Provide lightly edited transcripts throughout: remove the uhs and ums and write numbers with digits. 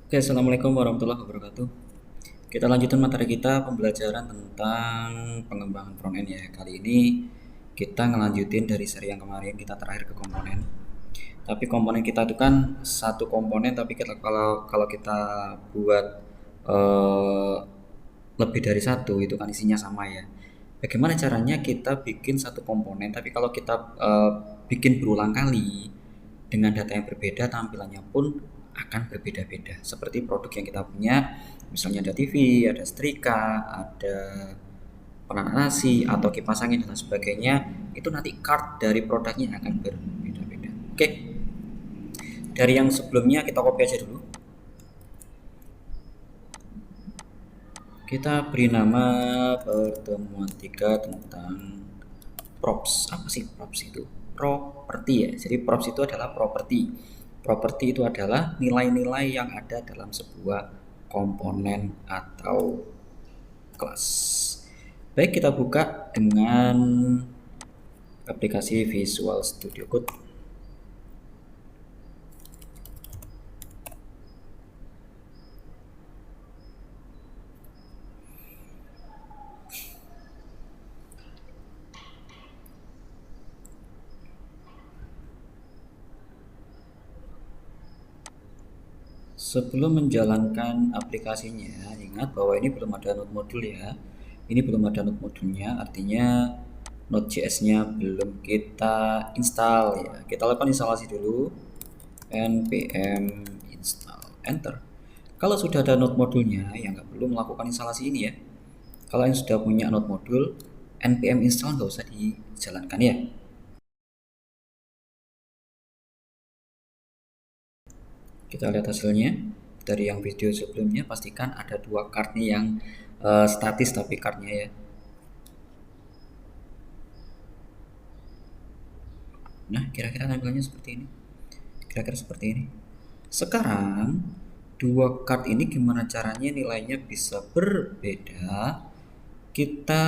Oke, Assalamualaikum warahmatullahi wabarakatuh. Kita lanjutkan materi kita pembelajaran tentang pengembangan front end ya. Kali ini kita ngelanjutin dari seri yang kemarin, kita terakhir ke komponen. Tapi komponen kita itu kan satu komponen, tapi kalau kita buat eh, lebih dari satu itu kan isinya sama ya. Bagaimana caranya kita bikin satu komponen, tapi kalau kita bikin berulang kali dengan data yang berbeda, tampilannya pun akan berbeda-beda. Seperti produk yang kita punya, misalnya ada TV, ada setrika, ada penanak nasi, atau kipas angin dan sebagainya, itu nanti card dari produknya akan berbeda-beda. Oke, dari yang sebelumnya kita copy aja dulu. Kita beri nama pertemuan 3 tentang props. Apa sih props itu? Properti ya. Jadi props itu adalah properti. Properti itu adalah nilai-nilai yang ada dalam sebuah komponen atau kelas. Baik, kita buka dengan aplikasi Visual Studio Code. Sebelum menjalankan aplikasinya, ingat bahwa ini belum ada node modul ya. Ini belum ada node modulnya, artinya Node.js-nya belum kita install ya. Kita lakukan instalasi dulu. npm install, enter. Kalau sudah ada node modulnya, ya nggak perlu melakukan instalasi ini ya. Kalau yang sudah punya node modul, npm install nggak usah dijalankan ya. Kita lihat hasilnya dari yang video sebelumnya. Pastikan ada dua card nih yang statis tapi cardnya ya. Nah, kira-kira tampilannya seperti ini. Kira-kira seperti ini. Sekarang dua card ini gimana caranya nilainya bisa berbeda? Kita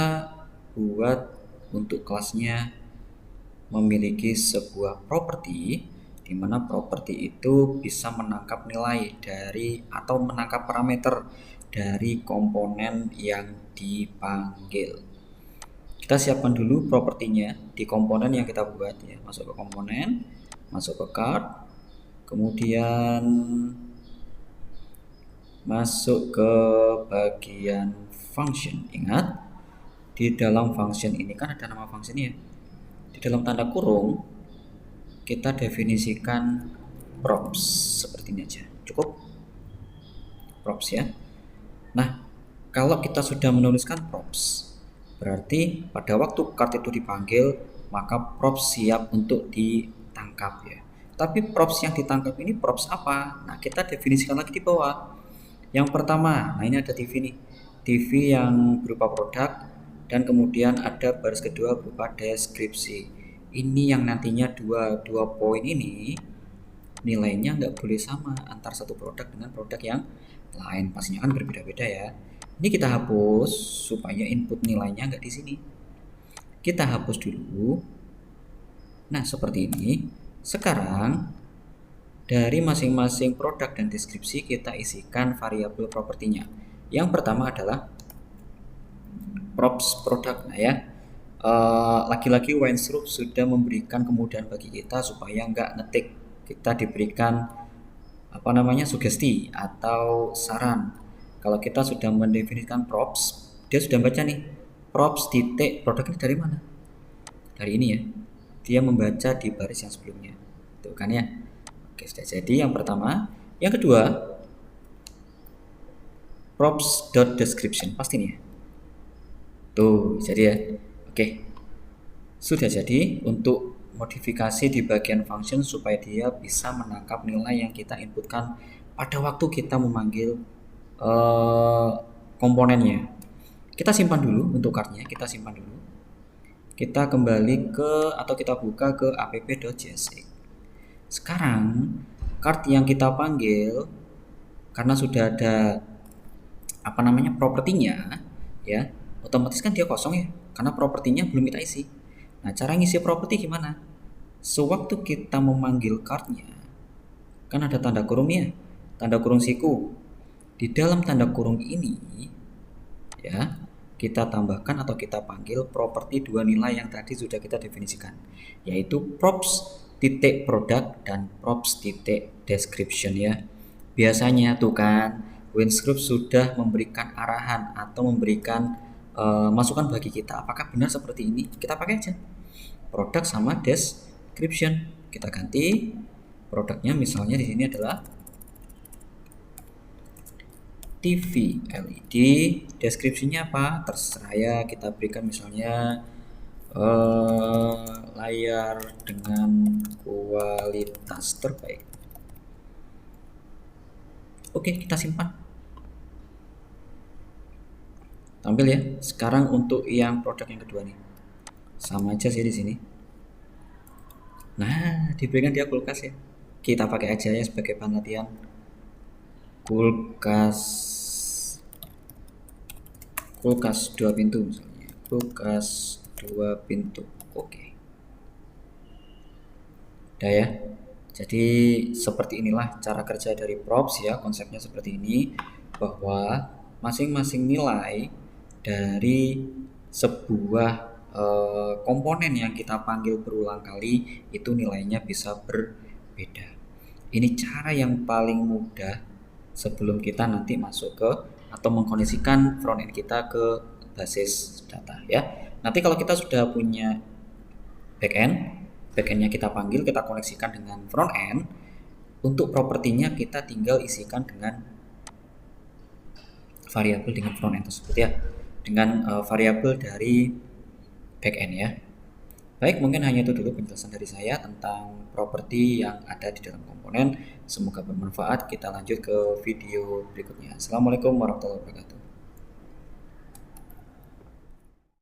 buat untuk kelasnya memiliki sebuah properti di mana properti itu bisa menangkap nilai dari atau menangkap parameter dari komponen yang dipanggil. Kita siapkan dulu propertinya di komponen yang kita buat ya. Masuk ke komponen, masuk ke card, kemudian masuk ke bagian function. Ingat, di dalam function ini kan ada nama function ya. Di dalam tanda kurung kita definisikan props seperti ini aja. Cukup props ya. Nah, kalau kita sudah menuliskan props, berarti pada waktu card itu dipanggil, maka props siap untuk ditangkap ya. Tapi props yang ditangkap ini props apa? Nah, kita definisikan lagi di bawah. Yang pertama, nah ini ada TV nih. TV yang berupa produk dan kemudian ada baris kedua berupa deskripsi. Ini yang nantinya dua poin ini nilainya nggak boleh sama antar satu produk dengan produk yang lain, pastinya kan berbeda-beda ya. Ini kita hapus supaya input nilainya nggak di sini. Kita hapus dulu. Nah, seperti ini. Sekarang dari masing-masing produk dan deskripsi kita isikan variabel propertinya. Yang pertama adalah props produk. Nah ya, lagi-lagi Weinstrup sudah memberikan kemudahan bagi kita supaya nggak ngetik. Kita diberikan apa namanya sugesti atau saran. Kalau kita sudah mendefinisikan props, dia sudah baca nih props titik produk ini dari mana? Dari ini ya. Dia membaca di baris yang sebelumnya. Tuh kan ya. Oke, sudah jadi yang pertama. Yang kedua, props.description pasti nih ya. Tuh, jadi ya. Oke. Sudah jadi untuk modifikasi di bagian function supaya dia bisa menangkap nilai yang kita inputkan pada waktu kita memanggil komponennya. Kita simpan dulu untuk cardnya, kita simpan dulu. Kita kembali ke atau kita buka ke app.jsx. Sekarang card yang kita panggil karena sudah ada apa namanya propertinya ya, otomatis kan dia kosong ya karena propertinya belum kita isi. Nah, cara ngisi properti gimana? Sewaktu kita memanggil cardnya, kan ada tanda kurungnya. tanda kurung siku. Di dalam tanda kurung ini ya, kita tambahkan atau kita panggil properti dua nilai yang tadi sudah kita definisikan, yaitu props titik product dan props titik description ya. Biasanya tuh kan WinScript sudah memberikan arahan atau memberikan masukan bagi kita. Apakah benar seperti ini? Kita pakai aja product sama description. Kita ganti produknya, misalnya di sini adalah TV LED, deskripsinya apa? Terserah ya, kita berikan misalnya layar dengan kualitas terbaik. Oke, kita simpan. Tampil ya. Sekarang untuk yang produk yang kedua nih, sama aja sih di sini. Nah, diberikan dia kulkas ya. Kita pakai aja ya sebagai bahan latihan. Kulkas 2 pintu misalnya. Kulkas 2 pintu. Oke. Udah ya. Jadi seperti inilah cara kerja dari props ya, konsepnya seperti ini, bahwa masing-masing nilai dari sebuah komponen yang kita panggil berulang kali itu nilainya bisa berbeda. Ini cara yang paling mudah sebelum kita nanti masuk ke atau mengkoneksikan frontend kita ke basis data ya. Nanti kalau kita sudah punya backendnya kita panggil, kita koneksikan dengan frontend. Untuk propertinya kita tinggal isikan dengan variabel dengan frontend tersebut ya, dengan variabel dari backend ya. Baik, mungkin hanya itu dulu penjelasan dari saya tentang properti yang ada di dalam komponen. Semoga bermanfaat. Kita lanjut ke video berikutnya. Assalamualaikum warahmatullahi wabarakatuh.